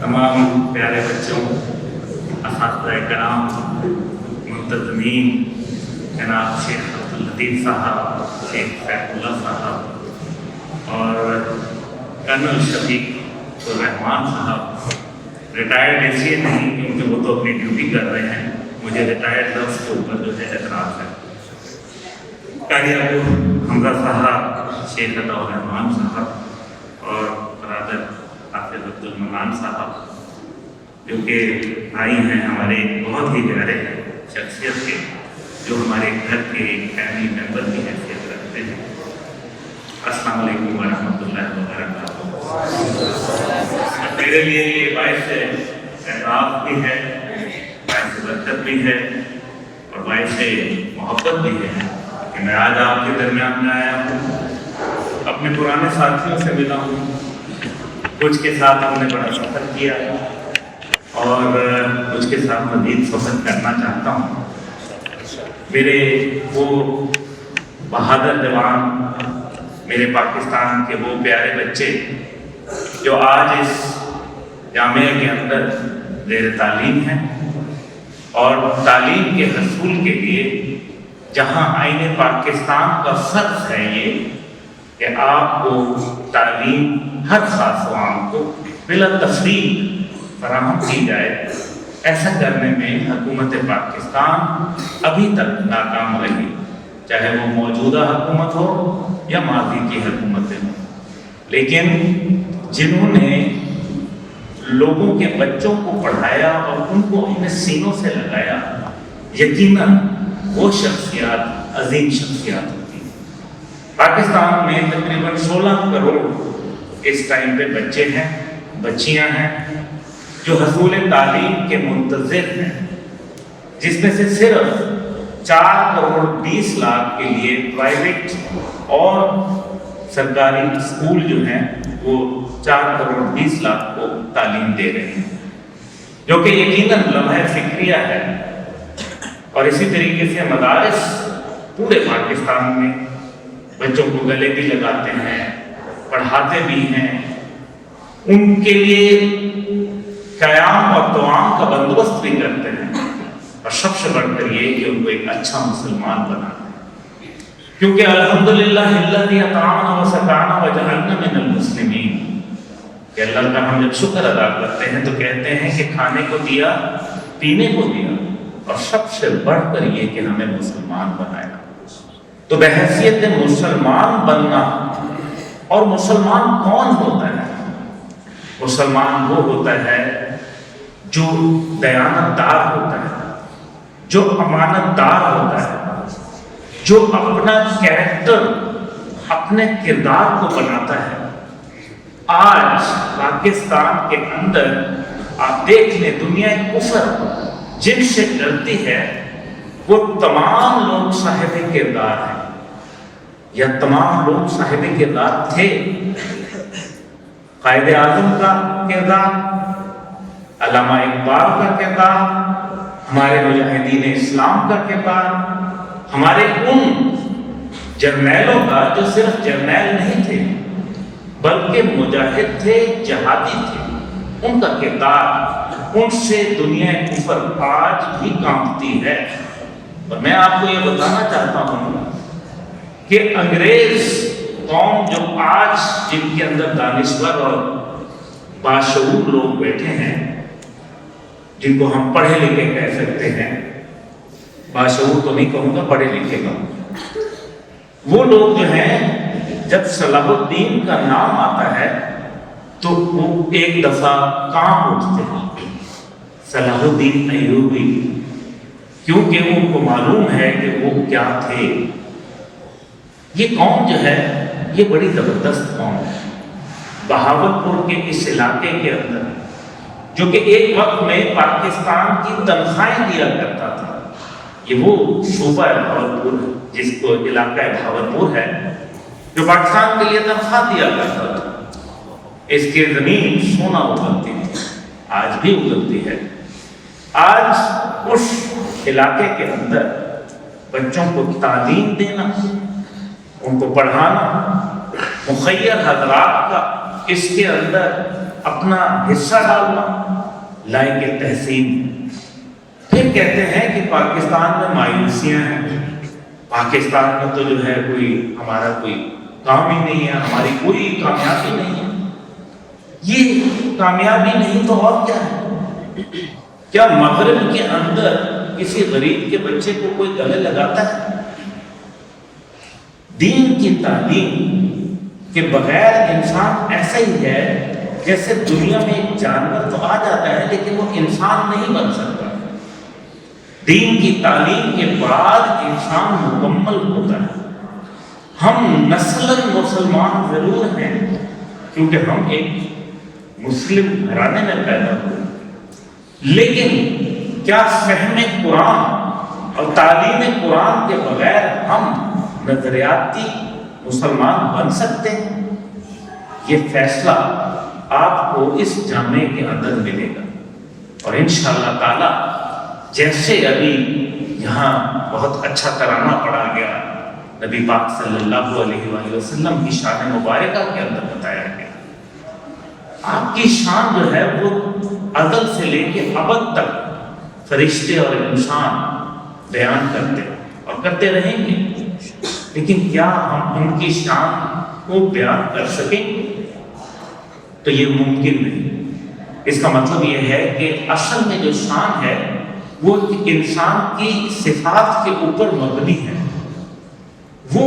تمام پیارے بچوں، اساتذہ کرام، منتظمین، جناب شیخ عبداللطیف صاحب، شیخ سیف اللہ صاحب اور کرنل شفیق الرحمان صاحب، ریٹائرڈ اس لیے نہیں کیونکہ وہ تو اپنی ڈیوٹی کر رہے ہیں، مجھے ریٹائرڈ لفظ کے اوپر جو ہے اعتراض ہے۔ قاری ابو حمزہ صاحب، شیخ عطاء الرحمان صاحب اور برادر حافظ عبدالمنان صاحب، جو کہ بھائی ہیں ہمارے بہت ہی پیارے شخصیت کے، جو ہمارے گھر کے فیملی ممبر کی حیثیت رکھتے ہیں، السلام علیکم ورحمۃ اللہ وبرکاتہ۔ میرے لیے یہ باعث اعتراف بھی ہے، باعث برکت بھی ہے اور باعث محبت بھی ہے کہ میں آج آپ کے درمیان میں آیا ہوں، اپنے پرانے ساتھیوں سے ملا ہوں، کچھ کے ساتھ ہم نے بڑا سفر کیا اور کچھ کے ساتھ مزید سفر کرنا چاہتا ہوں۔ میرے وہ بہادر جوان، میرے پاکستان کے وہ پیارے بچے جو آج اس جامعہ کے اندر زیر تعلیم ہیں اور تعلیم کے حصول کے لیے جہاں آئین پاکستان کا فرض ہے یہ کہ آپ کو تعلیم ہر خاص و عام کو بلا تفریق فراہم کی جائے، ایسا کرنے میں حکومت پاکستان ابھی تک ناکام رہی، چاہے وہ موجودہ حکومت ہو یا ماضی کی حکومتیں ہوں۔ لیکن جنہوں نے لوگوں کے بچوں کو پڑھایا اور ان کو اپنے سینوں سے لگایا، یقیناً وہ شخصیات عظیم شخصیات ہوتی ہیں۔ پاکستان میں تقریباً 16 کروڑ اس ٹائم پہ بچے ہیں، بچیاں ہیں جو حصول تعلیم کے منتظر ہیں، جس میں سے صرف 4 کروڑ 20 لاکھ کے لیے پرائیویٹ اور سرکاری اسکول جو ہیں وہ 4 کروڑ 20 لاکھ کو تعلیم دے رہے ہیں، جو کہ یقیناً لمحہ فکریہ ہے۔ اور اسی طریقے سے مدارس پورے پاکستان میں بچوں کو گلے بھی لگاتے ہیں، پڑھاتے بھی ہیں، ان کے لیے قیام اور توام کا بندوبست بھی کرتے ہیں، اور سب سے بڑھ کر یہ کہ ان کو ایک اچھا مسلمان بنانا ہے، کیونکہ الحمدللہ الذی اطعمنا وسقانا وجعلنا من المسلمین، کہ اللہ کا ہم جب شکر ادا کرتے ہیں تو کہتے ہیں کہ کھانے کو دیا، پینے کو دیا، اور سب سے بڑھ کر یہ کہ ہمیں مسلمان بنایا۔ تو بحیثیت مسلمان بننا، اور مسلمان کون ہوتا ہے؟ مسلمان وہ ہوتا ہے جو دیانت دار ہوتا ہے، جو امانت دار ہوتا ہے، جو اپنا کیریکٹر، اپنے کردار کو بناتا ہے۔ آج پاکستان کے اندر آپ دیکھ لیں، دنیا کفر جن سے ڈرتی ہے وہ تمام لوگ صاحب کردار ہیں، یا تمام لوگ صاحب کردار تھے۔ قائد اعظم کا کردار، علامہ اقبال کا کردار، ہمارے مجاہدین اسلام کا کردار، ہمارے ان جرنیلوں کا جو صرف جرنیل نہیں تھے بلکہ مجاہد تھے، جہادی تھے، ان کا کردار، ان سے دنیا کفر آج بھی کانپتی ہے۔ اور میں آپ کو یہ بتانا چاہتا ہوں کہ انگریز قوم جو آج جن کے اندر دانشور اور باشعور لوگ بیٹھے ہیں، جن کو ہم پڑھے لکھے کہہ سکتے ہیں، باشعور تو نہیں کہوں گا، پڑھے لکھے کا، وہ لوگ جو ہیں جب صلاح الدین کا نام آتا ہے تو وہ ایک دفعہ کانپ اٹھتے ہیں، صلاح الدین ایوبی، کیونکہ ان کو معلوم ہے کہ وہ کیا تھے۔ یہ قوم جو ہے یہ بڑی زبردست قوم ہے، بہاولپور کے اس علاقے کے اندر، جو کہ ایک وقت میں پاکستان کی تنخواہیں دیا کرتا تھا۔ یہ وہ صوبہ بہاولپور ہے جس کو علاقہ بہاولپور ہے، جو پاکستان کے لیے تنخواہ دیا کرتا تھا۔ اس کی زمین سونا اگلتی تھی، آج بھی اگلتی ہے۔ آج اس علاقے کے اندر بچوں کو تعلیم دینا، ان کو پڑھانا، مخیر حضرات کا اس کے اندر اپنا حصہ ڈالنا لائق تحسین۔ پھر کہتے ہیں کہ پاکستان میں مایوسیاں ہیں، پاکستان میں تو جو ہے کوئی ہمارا کوئی کام ہی نہیں ہے، ہماری کوئی کامیابی نہیں ہے۔ یہ کامیابی نہیں تو اور کیا ہے؟ کیا مغرب کے اندر کسی غریب کے بچے کو کوئی گلے لگاتا ہے؟ دین کی تعلیم کے بغیر انسان ایسا ہی ہے جیسے دنیا میں ایک جانور تو آ جاتا ہے لیکن وہ انسان نہیں بن سکتا۔ دین کی تعلیم کے بعد انسان مکمل ہوتا ہے۔ ہم نسلاً مسلمان ضرور ہیں کیونکہ ہم ایک مسلم گھرانے میں پیدا ہوئے، لیکن کیا فہم قرآن اور تعلیم قرآن کے بغیر ہم نظریاتی مسلمان بن سکتے ہیں؟ یہ فیصلہ آپ کو اس جامعے کے اندر ملے گا، اور انشاءاللہ تعالی جیسے ابھی یہاں بہت اچھا ترانہ پڑھا گیا، نبی پاک صلی اللہ علیہ وآلہ وسلم کی شان مبارکہ کے اندر بتایا گیا، آپ کی شان جو ہے وہ ازل سے لے کے ابد تک فرشتے اور انسان بیان کرتے اور کرتے رہیں گے، لیکن کیا ہم ان کی شان کو بیان کر سکیں گے؟ تو یہ ممکن نہیں۔ اس کا مطلب یہ ہے کہ اصل میں جو شان ہے وہ انسان کی صفات کے اوپر مبنی ہے۔ وہ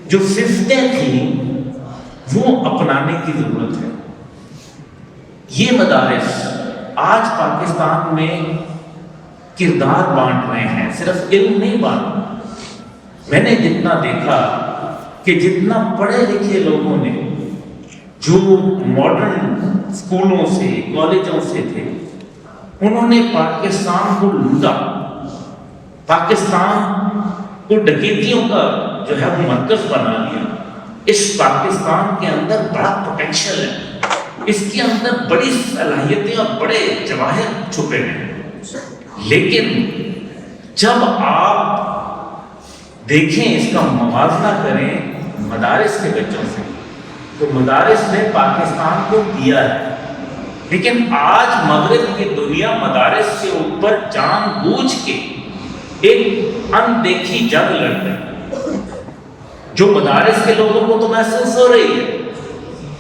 جو صفتیں تھیں وہ اپنانے کی ضرورت ہے۔ یہ مدارس آج پاکستان میں کردار بانٹ رہے ہیں، صرف علم نہیں بانٹ رہے۔ میں نے جتنا دیکھا کہ جتنا پڑھے لکھے لوگوں نے جو ماڈرن اسکولوں سے کالجوں سے تھے انہوں نے پاکستان کو لوٹا، پاکستان کو ڈکیتیوں کا جو ہے وہ مرکز بنا لیا۔ اس پاکستان کے اندر بڑا پوٹینشل ہے، اس کے اندر بڑی صلاحیتیں اور بڑے جواہر چھپے ہیں، لیکن جب آپ دیکھیں اس کا موازنہ کریں مدارس کے بچوں سے تو مدارس نے پاکستان کو دیا ہے، لیکن آج مغرب کی دنیا مدارس کے اوپر جان بوجھ کے ایک اندیکھی جنگ لڑ رہی، جو مدارس کے لوگوں کو تو محسوس ہو رہی ہے،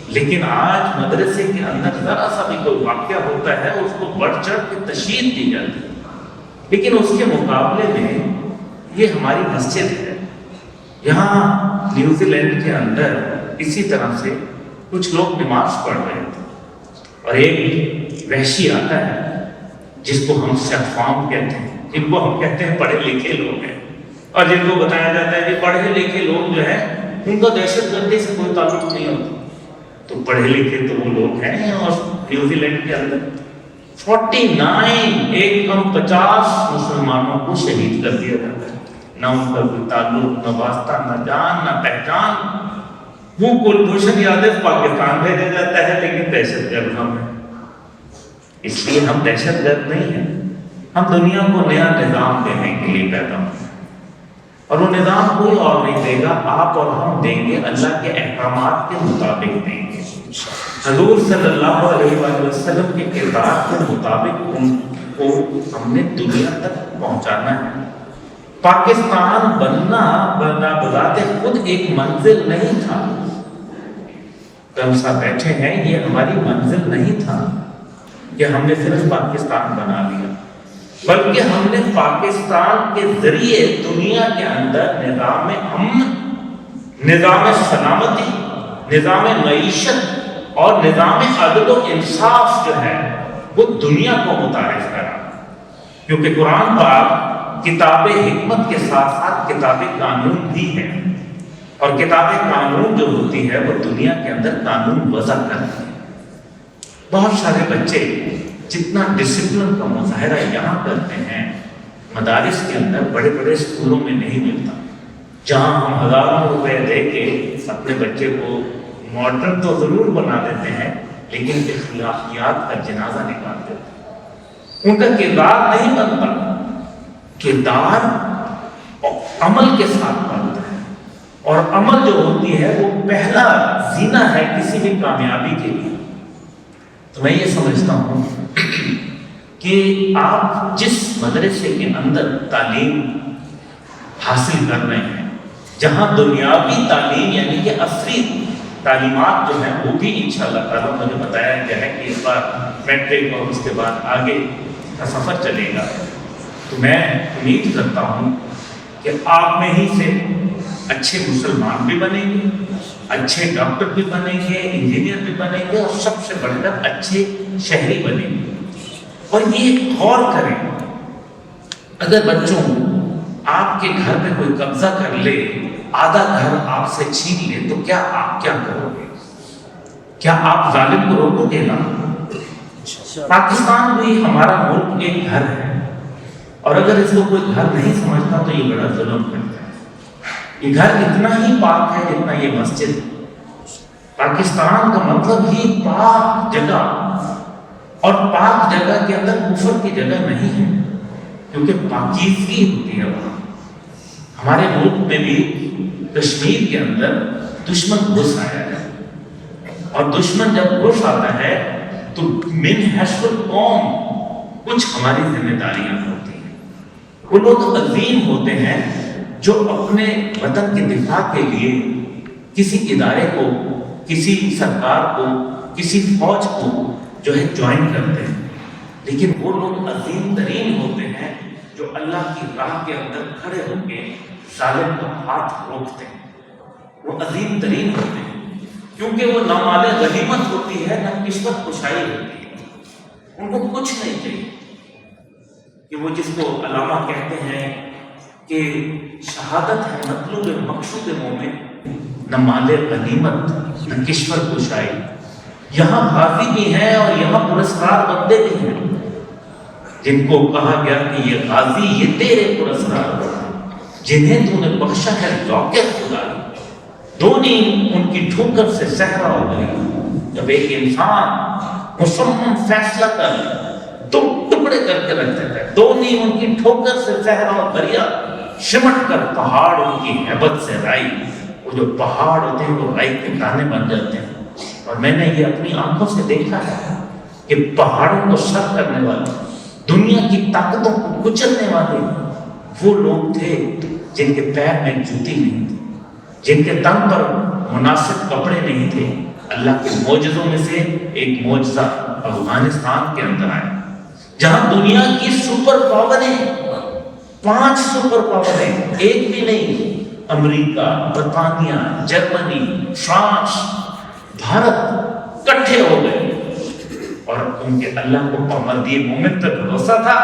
لیکن آج مدرسے کے اندر ذرا سا بھی کوئی واقعہ ہوتا ہے اس کو بڑھ چڑھ کے تشہیر دی جاتی ہے، لیکن اس کے مقابلے میں یہ ہماری مسجد ہے۔ یہاں نیوزی لینڈ کے اندر اسی طرح سے کچھ لوگ نماز پڑھ رہے تھے اور ایک وحشی آتا ہے جس کو ہم شفام کہتے ہیں، جن کو ہم کہتے ہیں پڑھے لکھے لوگ ہیں، اور جن کو بتایا جاتا ہے کہ پڑھے لکھے لوگ جو ہیں ان کو دہشت گردی سے کوئی تعلق نہیں ہوتا، تو پڑھے لکھے تو وہ لوگ ہیں۔ اور نیوزی لینڈ کے اندر 49 ایک کم 50 مسلمانوں کو شہید کر دیا جاتا ہے، نہ ان کا کوئی تعلق، نہ واسطہ، نہ جان، نہ پہچان۔ وہ کلبھوشن یادو پاکستان بھیجا جاتا ہے لیکن دہشت گرد ہم ہیں، اس لیے ہم دہشت گرد نہیں ہیں، ہم دنیا کو نیا نظام دینے کے لیے پیدا ہوئے، اور وہ نظام کوئی اور نہیں دے گا، آپ اور ہم دیں گے، اللہ کے احکامات کے مطابق دیں گے، حضور صلی اللہ علیہ وآلہ وسلم کے کردار کے مطابق ان کو ہم نے دنیا تک پہنچانا ہے۔ پاکستان بننا بذات خود ایک منزل نہیں تھا، ہم سب بیٹھے ہیں، یہ ہماری منزل نہیں تھا کہ ہم نے صرف پاکستان بنا لیا، بلکہ ہم نے پاکستان کے ذریعے دنیا کے اندر نظام امن، نظام سلامتی، نظام معیشت اور نظام عدل و انصاف جو ہے وہ دنیا کو متعارف کرا، کیونکہ قرآن پاک کتاب حکمت کے ساتھ ساتھ کتاب قانون بھی ہے، اور کتاب قانون جو ہوتی ہے وہ دنیا کے اندر قانون وضع کرتی ہے۔ بہت سارے بچے جتنا ڈسپلن کا مظاہرہ یہاں کرتے ہیں مدارس کے اندر بڑے بڑے اسکولوں میں نہیں ملتا، جہاں ہم ہزاروں روپے دے کے اپنے بچے کو ماڈرن تو ضرور بنا دیتے ہیں لیکن اخلاقیات کا جنازہ نکال دیتے ہیں، ان کا کردار نہیں بنتا، کردار عمل کے ساتھ بنتا ہے، اور عمل جو ہوتی ہے وہ پہلا زینہ ہے کسی بھی کامیابی کے لیے۔ تو میں یہ سمجھتا ہوں کہ آپ جس مدرسے کے اندر تعلیم حاصل کر رہے ہیں، جہاں دنیاوی تعلیم یعنی کہ عصری تعلیمات جو ہیں وہ بھی انشاءاللہ تعالیٰ مجھے بتایا گیا ہے کہ اس بار میٹرک اور اس کے بعد آگے کا سفر چلے گا، تو میں امید کرتا ہوں کہ آپ میں ہی سے اچھے مسلمان بھی بنیں گے، اچھے ڈاکٹر بھی بنیں گے، انجینئر بھی بنیں گے، اور سب سے بڑھ کر اچھے شہری بنیں گے۔ اور یہ غور کریں، اگر بچوں آپ کے گھر پہ کوئی قبضہ کر لے، آدھا گھر آپ سے چھین لے، تو کیا آپ کیا کرو گے؟ کیا آپ ظالم کو روکو گے؟ نا۔ پاکستان بھی ہمارا ملک ایک گھر ہے، اور اگر اس کو کوئی گھر نہیں سمجھتا تو یہ بڑا ظلم کرتا ہے۔ یہ گھر اتنا ہی پاک ہے جتنا یہ مسجد ہے۔ پاکستان کا مطلب ہی پاک جگہ، اور پاک جگہ کے اندر کفر کی جگہ نہیں ہے، کیونکہ پاکیزگی ہوتی ہے وہاں۔ ہمارے ملک میں بھی کشمیر کے اندر دشمن گھس آیا ہے، اور دشمن جب گھس آتا ہے تو من حیث القوم کچھ ہماری ذمہ داریاں ہوتی ہیں۔ وہ لوگ عظیم ہوتے ہیں جو اپنے وطن کے دفاع کے لیے کسی ادارے کو، کسی سرکار کو، کسی فوج کو جو ہے جوائن کرتے ہیں، لیکن وہ لوگ عظیم ترین ہوتے ہیں جو اللہ کی راہ کے اندر کھڑے ہو کے ظالم کا ہاتھ روکتے ہیں۔ وہ عظیم ترین ہوتے ہیں کیونکہ وہ نہ مال غنیمت ہوتی ہے، نہ قسمت کشائی ہوتی ہے۔ ان کو کچھ نہیں چاہیے کہ وہ جس کو علامہ کہتے ہیں کہ شہادت ہے مطلوب مقصود مومن، نہ مال غنیمت نہ کشور کشائی۔ یہاں غازی بھی ہیں اور یہاں پرسرار بندے بھی ہیں، جن کو کہا گیا کہ یہ غازی یہ تیرے پرسرار جنہیں تو نے بخشا ہے ذوق خدائی، دونی ان کی ٹھوکر سے صحرا ہو گئی۔ جب ایک انسان مصمم فیصلہ کر دو ٹکڑے کر کے رکھ دیتا ہے، دونی ان کی ٹھوکر سے صحرا اور دریا سمٹ کر پہاڑ ان کی ہیبت سے رائی۔ وہ جو پہاڑ ہوتے ہیں وہ رائی کے دانے بن جاتے ہیں، اور میں نے یہ اپنی آنکھوں سے دیکھا ہے کہ پہاڑوں کو سر کرنے والے، دنیا کی طاقتوں کو کچلنے والے وہ لوگ تھے جن کے پیر میں جوتی نہیں تھی، جن کے تن پر مناسب کپڑے نہیں تھے۔ اللہ کے معجزوں میں سے ایک معجزہ افغانستان کے اندر آیا، جہاں دنیا کی سپر پاوریں، 5 سپر پاوریں، ایک بھی نہیں، امریکہ، برطانیہ، جرمنی، فرانس، بھارت کٹھے ہو گئے، اور ان کے اللہ کو پابندی مومن پر بھروسہ تھا،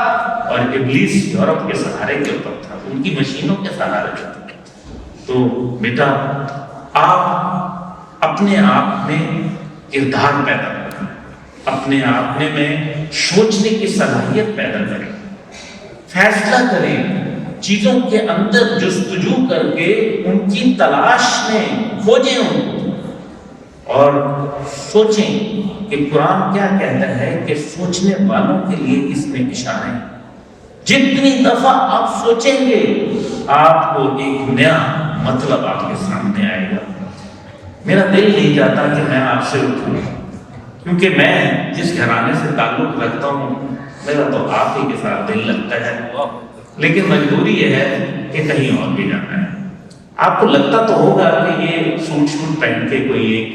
اور ابلیس یورپ کے سہارے کے اوپر تھا، ان کی مشینوں کے سہارے تھا۔ تو بیٹا آپ اپنے آپ میں کردار پیدا کریں، اپنے آپ میں سوچنے کی صلاحیت پیدا کریں، فیصلہ کریں، چیزوں کے اندر جستجو کر کے ان کی تلاش میں کھوجیں ان کو، اور سوچیں کہ قرآن کیا کہتا ہے کہ سوچنے والوں کے لیے اس میں اشارے ہیں۔ جتنی دفعہ آپ سوچیں گے آپ کو ایک نیا مطلب آپ کے سامنے آئے گا۔ میرا دل نہیں چاہتا کہ میں آپ سے اٹھوں، کیونکہ میں جس گھرانے سے تعلق رکھتا ہوں میرا تو آپ ہی کے ساتھ دل لگتا ہے، لیکن مجبوری یہ ہے کہ کہیں اور بھی جانا ہے۔ آپ کو لگتا تو ہوگا کہ یہ سوٹ شوٹ پہن کے کوئی ایک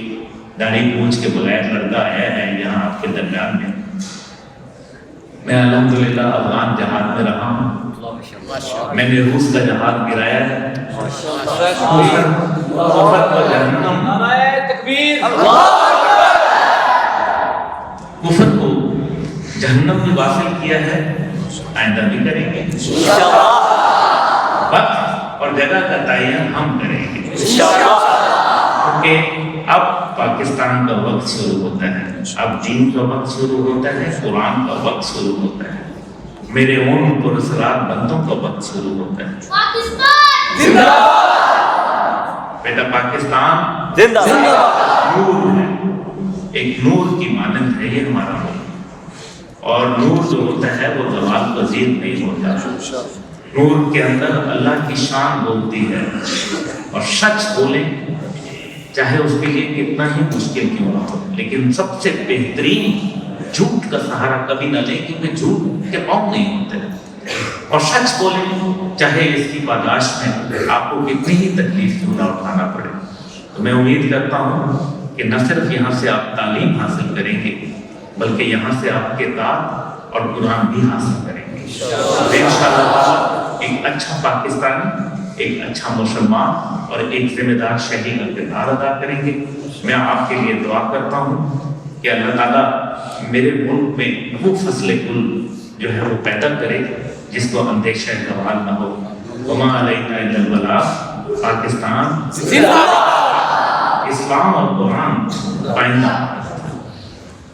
داڑھی پونچھ کے بغیر لڑکا آیا ہے یہاں آپ کے درمیان میں۔ میں الحمدللہ افغان جہاد میں رہا ہوں، میں نے روس کا جہاد گرایا ہے، کفر کو جہنم میں واصل کیا ہے، آئندہ بھی کریں گے، وقت اور جگہ کا تعین ہم کریں گے، کیونکہ اب پاکستان کا وقت شروع ہوتا ہے، اب دین کا وقت شروع ہوتا ہے، قرآن کا وقت شروع ہوتا ہے، میرے اون پرسرار بندوں کا وقت شروع ہوتا ہے۔ پاکستان زندہ باد! بیٹا پاکستان زندہ باد! نور ہے، ایک نور کی مانند ہے یہ ہمارا ملک، اور نور جو ہوتا ہے وہ زوال پذیر نہیں ہوتا، نور کے اندر اللہ کی شان بولتی ہے، اور سچ بولیں چاہے اس کے لیے کتنا ہی مشکل کیوں نہ ہو، لیکن سب سے بہترین جھوٹ کا سہارا کبھی نہ لیں، کیونکہ جھوٹ کے پاؤں نہیں ہوتے، اور سچ بولیں چاہے اس کی پاداش میں آپ کو کتنی ہی تکلیف کیوں نہ اٹھانا پڑے۔ تو میں امید کرتا ہوں کہ نہ صرف یہاں سے آپ تعلیم حاصل کریں گے، بلکہ یہاں سے آپ کتاب اور قرآن بھی حاصل کریں گے۔ انشاءاللہ ایک اچھا پاکستانی، ایک اچھا مسلمان اور ایک ذمہ دار شہری کا کردار ادا کریں گے۔ میں آپ کے لیے دعا کرتا ہوں کہ اللہ تعالیٰ میرے ملک میں وہ فصل گل جو ہے وہ پیدا کرے جس کو اندیشہ زوال نہ ہو۔ وما علینا الا البلاغ۔ پاکستان اسلام اور قرآن پائندہ۔